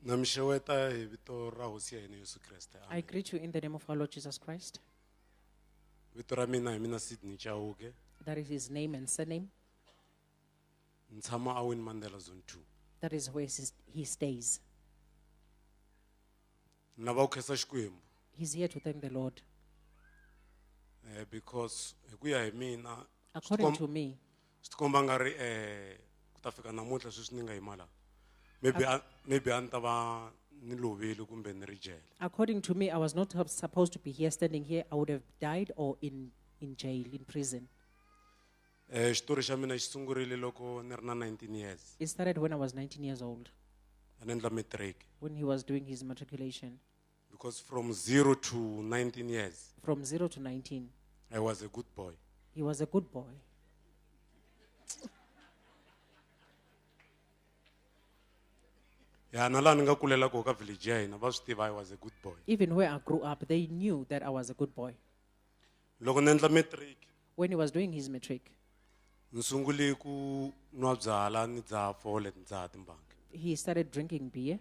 Namsheweta hi vito ra hosi ya hina Yesu Kreste. I greet you in the name of our Lord Jesus Christ. Vito ra mina hi mina Sydney Chauke. That is his name and surname. Ntshama Awin Mandela Zone 2. That is where he stays. Na va khesa Xikwembu He's here to thank the Lord. because hi ku ya hi mina According to me, swi komba nga ri ku ta fika namuntlha sweswi ni nga yima laha. Maybe a ni ta va ni lovile kumbe ni ri jele. according to me, I was not supposed to be here, standing here. I would have died or in jail, in prison. Xitori xa mina xi sungurile loko ni ri na 19 years. It started when I was 19 years old, A ni endla matric. when he was doing his matriculation. Because from 0 to 19 years, From 0 to 19, I was a good boy. he was a good boy. Ya na laha ni nga kulela kona ka village ya hina va swi tiva I was a good boy. Even where I grew up, they knew that I was a good boy. Loko ni endla matric, When he was doing his matric, ni sungule ku nwa byala ni dzaha fole ni dzaha timbangi. he started drinking beer.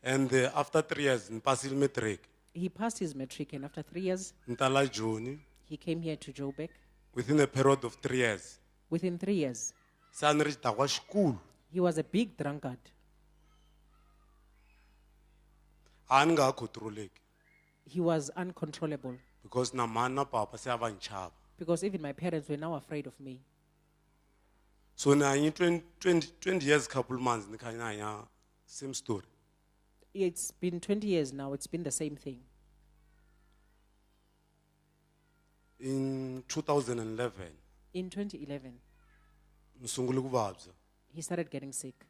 And after 3 years ni pasile matric. He passed his matric, and after 3 years, Ni ta la Joni he came here to Joburg. within a period of 3 years. Within 3 years, Se a ni ri xidakwa xikulu. he was a big drunkard. A ni nga ha controleki He was uncontrollable because na mani na papa se a va ni chava. because even my parents were now afraid of me. So ni hanyi 20 years couple months ni kha ni hanya same story. It's been 20 years now. It's been the same thing. In 2011 In 2011, ni sungule ku vabya. he started getting sick.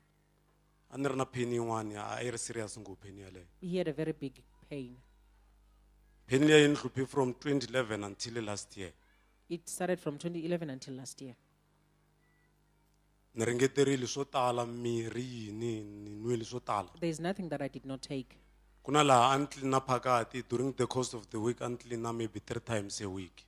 A ni ri na pain yin'wana a yi ri serious ngopfu pain yaleyo. He had a very big pain. Pain leyi yi ni hluphe from 2011 until last year. It started from 2011 until last year. Ni ringeterile swo tala mirhi yini ni nwile swo tala. There is nothing that I did not take. Ku na laha a ni tlilina phakati during the course of the week a ni tlilina maybe 3 times a week.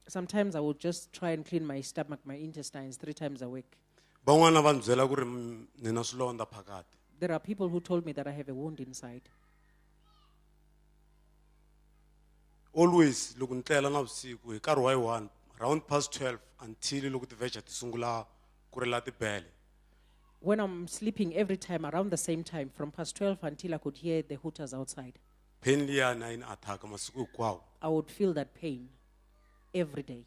Sometimes I would just try and clean my stomach, my intestines 3 times a week. Van'wana va ni byela ku ri ni na swilondza phakati. There are people who told me that I have a wound inside. Always loko ni tlela navusiku hi nkarhi wa yi-1 around past 12 until loko tivheja ti sungula ku rila tibele. When I'm sleeping every time around the same time, from past 12 until I could hear the hooters outside, Pain liyani a yi ni attack masiku hinkwawo. I would feel that pain every day.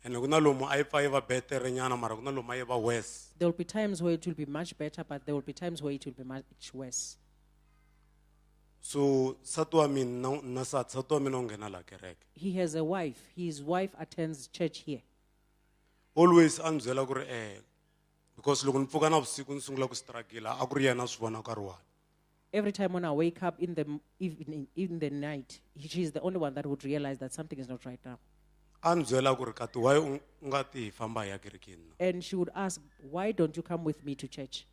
And ku na lomu a yi pfa yi va betere nyana mara ku na lomu a yi va worse. There will be times where it will be much better, but there will be times where it will be much worse. So nsati wa mina nsati wa mina u nghena laha kereke. He has a wife. His wife attends church here. Always a ni byela ku ri because loko ni pfuka navusiku ni sungula ku struggle a ku ri yena a swi vona nkarhi wani. Every time when I wake up in the evening, in the night, she is the only one that would realize that something is not right now. A ni byela ku ri kati why u nga ti hi famba hi ya kerekeni na. And she would ask, why don't you come with me to church?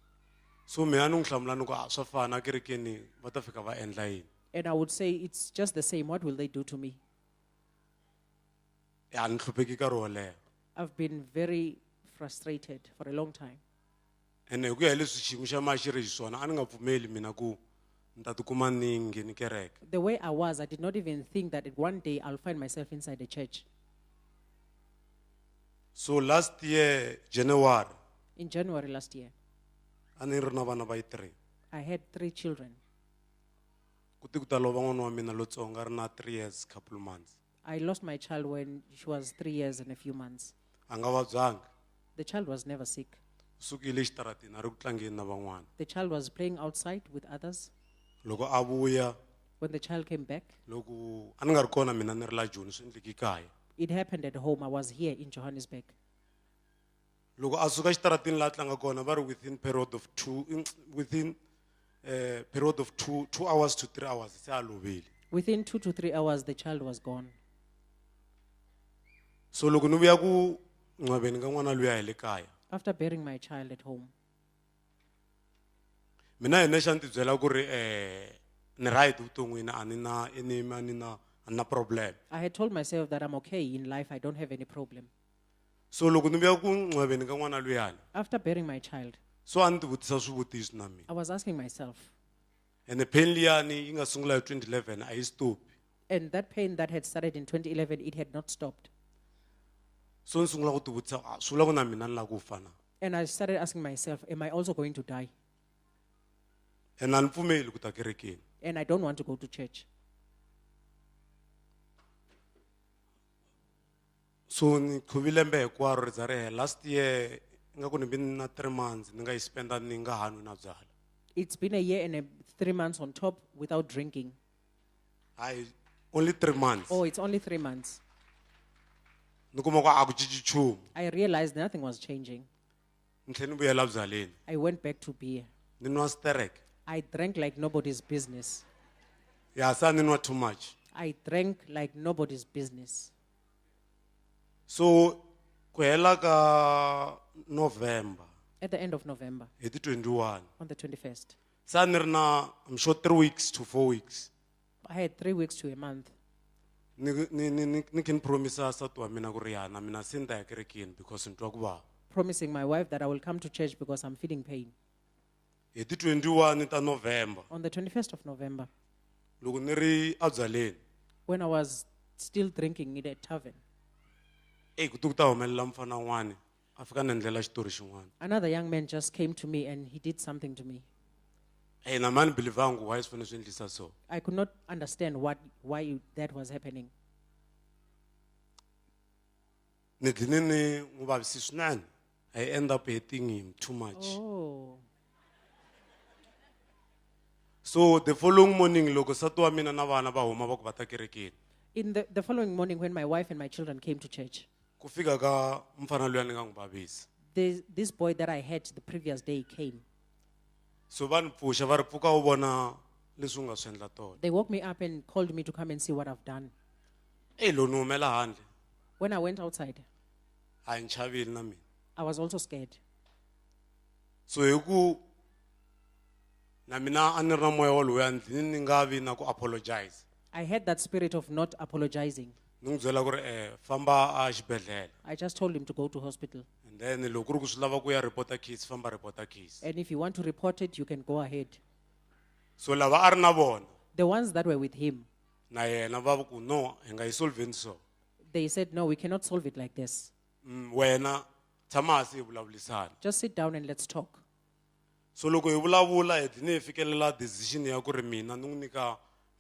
So me a ni n'wi hlamula ni ku a swa fana kerekeni va ta fika va endla yini. And I would say, it's just the same. What will they do to me? A ni hlupheki nkarhi wo leha. I've been very frustrated for a long time. And hi ku ya hi leswi xiyimo xa ma xi ri xiswona a ni nga pfumeli mina ku ni ta tikuma ni ngheni kereke. The way I was, I did not even think that one day I'll find myself inside a church. So last year January In January last year, a ni ri na vana va yi 3. I had 3 children. Ku ti ku ta lova n'wana wa mina lotsongo a ri na 3 years couple months. I lost my child when she was 3 years and a few months. A nga vabyanga. The child was never sick. U sukile xitaratini a ri ku tlangeni na van'wana. The child was playing outside with others. Loko a vuya When the child came back, loko a ni nga ri kona mina ni ri la Joni swi endleki kaya. it happened at home. I was here in Johannesburg. Loko a suka xitaratini laha tlanga kona va ri within period of 2 hours to 3 hours se a lovile. Within 2 to 3 hours, the child was gone. So loko ni vuya ku n'waveni ka n'wana luya hi le kaya After burying my child at home, mina hi nexa ni ti byela ku ri ni right vuton'wini a ni na enemy a ni na problem. I had told myself that I'm okay in life. I don't have any problem. So loko ni vuya ku n'waveni ka n'wana luyani After burying my child, so a ni ti vutisa swivutiso na mina I was asking myself, ene pain liyani yi nga sungula hi 2011 a yi stop and that pain that had started in 2011, it had not stopped. so ni sungula ku ti vutisa swi vula ku na mina ni lava ku fa na And I started asking myself, am I also going to die? ene a ni pfumeli ku ta kerekeni And I don't want to go to church. so ni khuvi lembe hinkwaro ri za ri hela last year ingaku ni vi na 3 months ni nga yi spenda ni nga hanwi na byala It's been a year and 3 months on top without drinking. hayi only 3 months Oh, it's only 3 months. ni kuma ku a ku cinci nchumu I realized nothing was changing. ni tlhela ni vuyela byaleni I went back to beer. ni nwa sterek I drank like nobody's business. ya sa ni nwa too much I drank like nobody's business. so ku hela ka November At the end of November, hi ti 21 on the 21st, sa ni ri na I'm sure 3 weeks to 4 weeks I had 3 weeks to a month. ni kini promisa sati wa mina ku ri yana mina se ni ta ya kerekeni because ni twa ku vava Promising my wife that I will come to church because I'm feeling pain. hi ti 21 ta November On the 21st of November, loko ni ri a byaleni when I was still drinking in a tavern, ku ti ku ta humelela mfana n'wana a fika ni endlela xitori xin'wana another young man just came to me and he did something to me. na mani belivangu why swi fanele swi endlisa so I could not understand why that was happening. ni dline ni n'wi vavisi swinene I end up hating him too much Oh, so the following morning loko sati wa mina na vana va huma va ku va ta kerekeni in the following morning when my wife and my children came to church, ku fika ka mfana luya ni nga n'wi vavisa this boy that I had the previous day came. so va ni pfuxa va ri pfuka u vona leswi u nga swi endla tona They woke me up and called me to come and see what I've done. lo ni humela handle When I went outside, a hi ni chavile na mina I was also scared. so hi ku na mina a ni ri na moya wolowo ndlini ni nga vi na ku apologize I had that spirit of not apologizing. ni n'wi byela ku ri famba a xibedhlele I just told him to go to hospital. and then loko ku ri ku swi lava ku ya report case famba report case And if you want to report it, you can go ahead. so lava a ri na vona The ones that were with him, na yena va ku no hi nga yi solveni so they said, no, we cannot solve it like this. wena tshama hasi hi vulavulisana Just sit down and let's talk. so loko hi vulavula hi dline hi fikelela decision ya ku ri mina ni n'wi nyika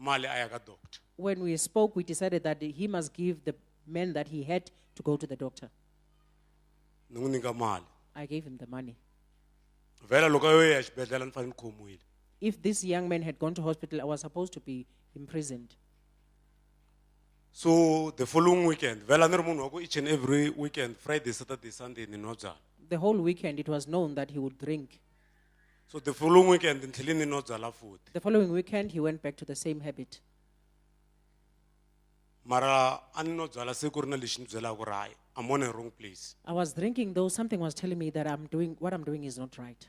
mali a ya ka doctor When we spoke, we decided that he must give the man that he had to go to the doctor. ni n'wi nyika mali I gave him the money. vhela loko yo ya xibedhlele ni fanele ni khomiwile If this young man had gone to hospital, I was supposed to be imprisoned. so the following weekend vhela ni ri munhu wa ku each and every weekend Friday Saturday Sunday ni nwa byala The whole weekend, it was known that he would drink. so the following weekend ni tlhele ni nwa byala futhi The following weekend, he went back to the same habit. mara a ni nwa byala se ku ri na lexi ni byelaka ku ri hayi I'm on a wrong place I was drinking, though something was telling me that what I'm doing is not right.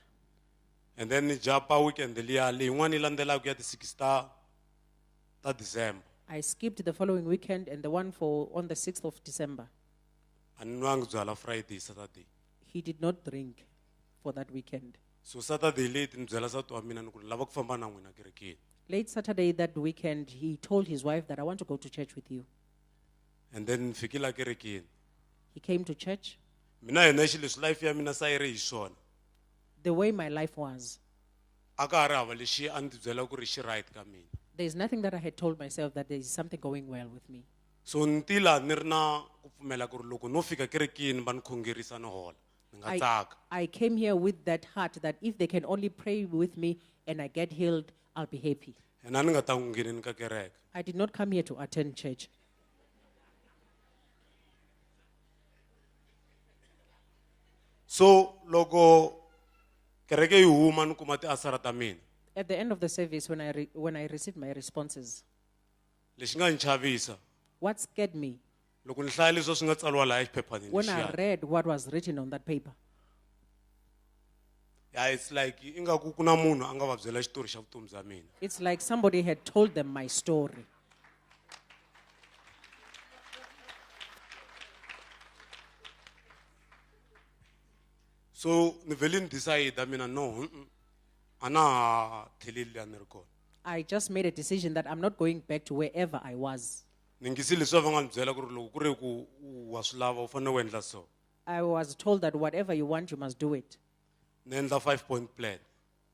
and then ni japa weekend liya leyin'wana yi landzelaka ya ti 6 ta December I skipped the following weekend and the one for on the 6th of December. a ni nwangi byala Friday Saturday He did not drink for that weekend. so Saturday late ni byela sati wa mina ni ku ni lava ku famba na n'wina kerekeni Late Saturday, that weekend, he told his wife that I want to go to church with you. and then ni fikila kerekeni He came to church. mina hina xileswi life ya mina sa yi ri hi swona The way my life was, a ka ha ri hava lexi a ni ti byela ku ri xi right ka mina there's nothing that I had told myself that there is something going well with me. so ni tila ni ri na ku pfumela ku ri loko no fika kerekeni va ni khongerisa ni hola ni nga tsaka I came here with that heart that if they can only pray with me and I get healed, I'll be happy. hina ni nga ta ku ngheneni ka kereke I did not come here to attend church. so loko kereke yi huma ni kuma tiasara ta mina At the end of the service, when I received my responses, lexi nga ni chavisa what scared me loko ni hlaya leswi swi nga tsariwa laha xiphephani when I lexiya read what was written on that paper, it's like ingaku ku na munhu a nga va byela xitori xa vutomi bya mina it's like somebody had told them my story. So ni vele ni decide mina no ana theleli la ni ri kona. I just made a decision that I'm not going back to wherever I was. Ni ngisile leswi va nga ni byela ku ri loko ku ri ku wa swi lava u fanele u endla so. I was told that whatever you want, you must do it. Ni endla 5-point plan.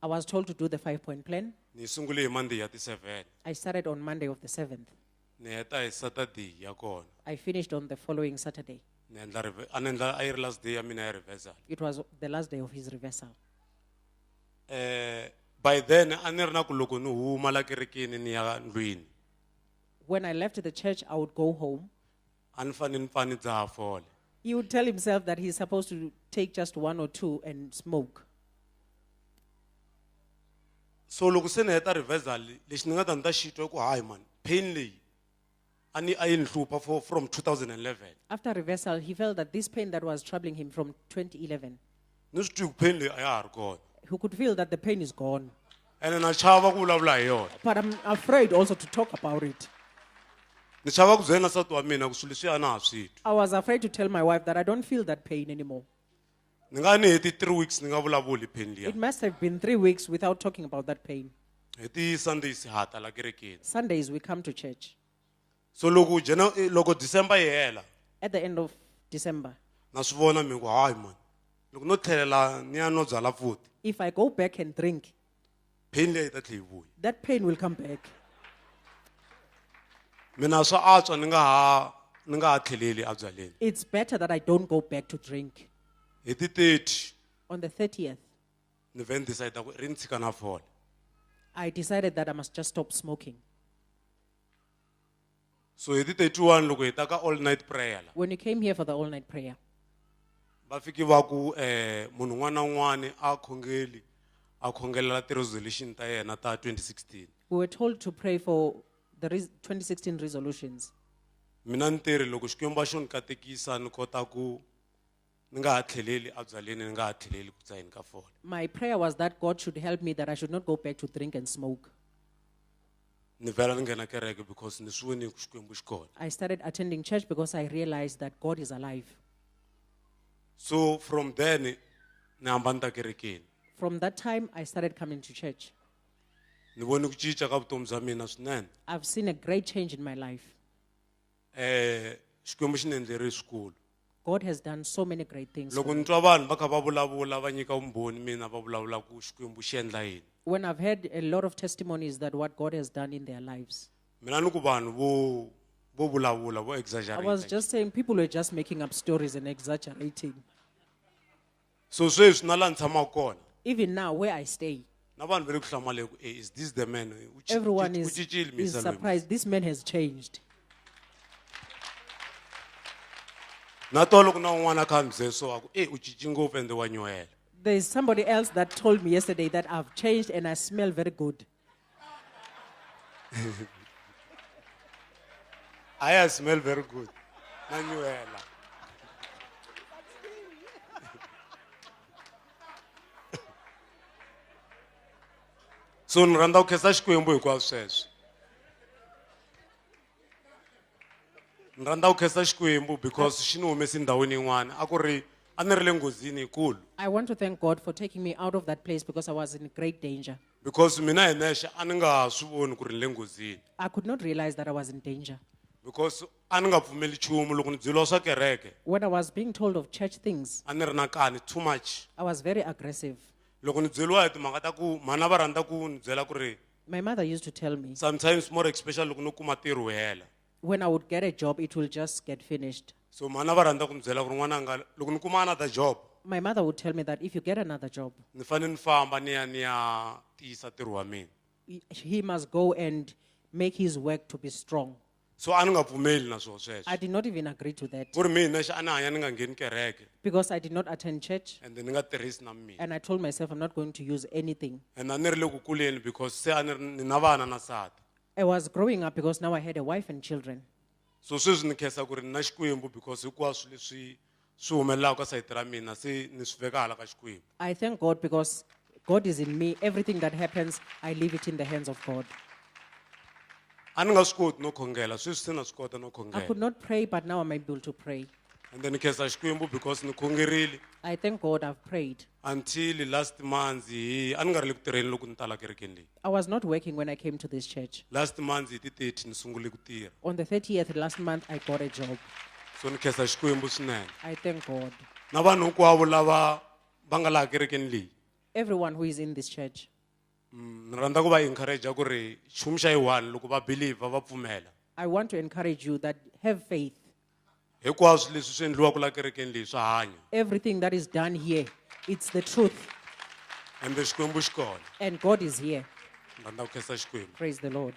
I was told to do the 5-point plan. Ni sungule hi Monday ya ti 7. I started on Monday of the 7th. Ni heta hi Saturday ya kona. I finished on the following Saturday. Ni endla ani endla a yi ri last day ya mina ya reversal. It was the last day of his reversal. By then ani ri na ku loko ni huma la kerekeni ni ya ndlwini. When I left the church, I would go home. Ani fane ni pfa ni dzaha fole. He would tell himself that he's supposed to take just 1 or 2 and smoke. So loko se ni heta reversal lexi ni nga ta ni ta xitwa ku hayi man pain leyi a yi ni hlupha from 2011. After reversal, he felt that this pain that was troubling him from 2011, Ni swi twi ku pain leyi a ya ha ri kona. he could feel that the pain is gone. Ene na chava ku vulavula hi yona. But I'm afraid also to talk about it. Ni chava ku byela na nsati wa mina ku swilo leswi a na ha swi twi. I was afraid to tell my wife that I don't feel that pain anymore. Ni nga ni heti 3 weeks ni nga vulavuli pain liya. It must have been 3 weeks without talking about that pain. Hi ti Sundays hata la kerekeni. Sundays we come to church. So loko December yi hela At the end of December, na swi vona mi ku hayi man. Loko no tlhelela ni ya no byala futhi if I go back and drink, pain leyi ta tlhe yi vuya. that pain will come back. Mina swa antswa ni nga ha tlheleli a byaleni. It's better that I don't go back to drink. Hi ti 30 On the 30th, ni vhe ni decide ku ri ni tshika na fole. I decided that I must just stop smoking. So hi ti 31 loko hi ta ka all night prayer la When you came here for the all-night prayer, va fiki va ku munhu un'wana na un'wana a khongelela ti-resolution ta yena ta 2016. we were told to pray for the 2016 resolutions. Mina ni tirhi loko xikwembu xo ni katekisa ni kota ku ni nga ha tlheleli a byaleni ni nga ha tlheleli ku dzaheni ka fole. My prayer was that God should help me, that I should not go back to drink and smoke. Ni vhela ni nghena kereke because ni swi voni ku xikwembu xi kona. I started attending church because I realized that God is alive. So from then ni hamba ni ta kerekeni. From that time, I started coming to church. Ni voni ku cinca ka vutomi bya mina swinene. I've seen a great change in my life. Xikwembu xi ni endlerile swikulu. God has done so many great things. Loko ni twa vanhu va kha va vulavula va nyika vumbhoni mina va vulavula ku xikwembu xi endla yini. When I've heard a lot of testimonies that what God has done in their lives, Mina ni ku vanhu vo vulavula vo I was exaggerate. just saying people were just making up stories and exaggerating. So sweswi na la ni tshamaka kona Even now, where I stay, na vanhu va le ku hlamaleni ku is this the man everyone u is cincile misa loyi. surprised. This man has changed. Na to loko na un'wana a kha a ni byela so a ku u cince ngopfu ende wa nyuhela. There is somebody else that told me yesterday that I've changed and I smell very good. I smell very good. Na nyuhela. So ni rhandza ku khensa xikwembu hinkwaswo sweswo. Ni rhandza ku khensa xikwembu because xi ni humese ndhawini yin'wana a ku ri a ni ri le nghozini yikulu. I want to thank God for taking me out of that place because I was in great danger. Because mina hi nexe a ni nga swi voni ku ri ni le nghozini. I could not realize that I was in danger. Because a ni nga pfumeli nchumu loko ni byeriwa swa kereke When I was being told of church things, a ni ri na nkani too much. I was very aggressive. Loko ni byeriwa hi timhaka ta ku mhana va rhandza ku ni byela ku ri My mother used to tell me, sometimes more especially loko ni kuma ntirho wu hela. when I would get a job, it will just get finished. So mhana va rhandza ku ni byela ku ri n'wananga loko ni kuma another job My mother would tell me that if you get another job, ni fanele ni famba ni ya tiyisa ntirho wa mina. he must go and make his work to be strong. So a ni nga pfumeli na swona sweswo. I did not even agree to that Ku ri mina nexe a ni hanya ni nga ngheni kereke because I did not attend church. and ni nga tirhisi na mina. And I told myself I'm not going to use anything. And a ni ri le ku kuleni because se a ni na vana na nsati. I was growing up because now I had a wife and children. So sweswi ni khensa ku ri ni na xikwembu because hinkwaswo leswi swi humelelaka ka sayiti ra mina se ni swi veka hala ka xikwembu. I thank God because God is in me. Everything that happens, I leave it in the hands of God. A ni nga swi koti no khongela sweswi se na swi kota no I could khongela. not pray, but now I'm able to pray. And then kesa xikwembu because ni khongerile I thank God I've prayed. until last month a ni nga ri le ku tirheni loko ni tala kerekeni leyi. I was not working when I came to this church. Last month hi ti 30 ni sungule ku tirha. On the 30th last month, I got a job. So ni khensa xikwembu swinene. I thank God. Na vanhu hinkwavo lava va nga laha kerekeni leyi. Everyone who is in this church, Ni rhandza ku va encourage ku ri nchumu xa yi one loko va believe va pfumela. I want to encourage you that have faith. Hinkwaswo leswi swi endliwaka laha kerekeni leyi swa hanya. Everything that is done here, it's the truth. Ende xikwembu xi kona. And God is here. Ni rhandza ku khensa xikwembu. Praise the Lord.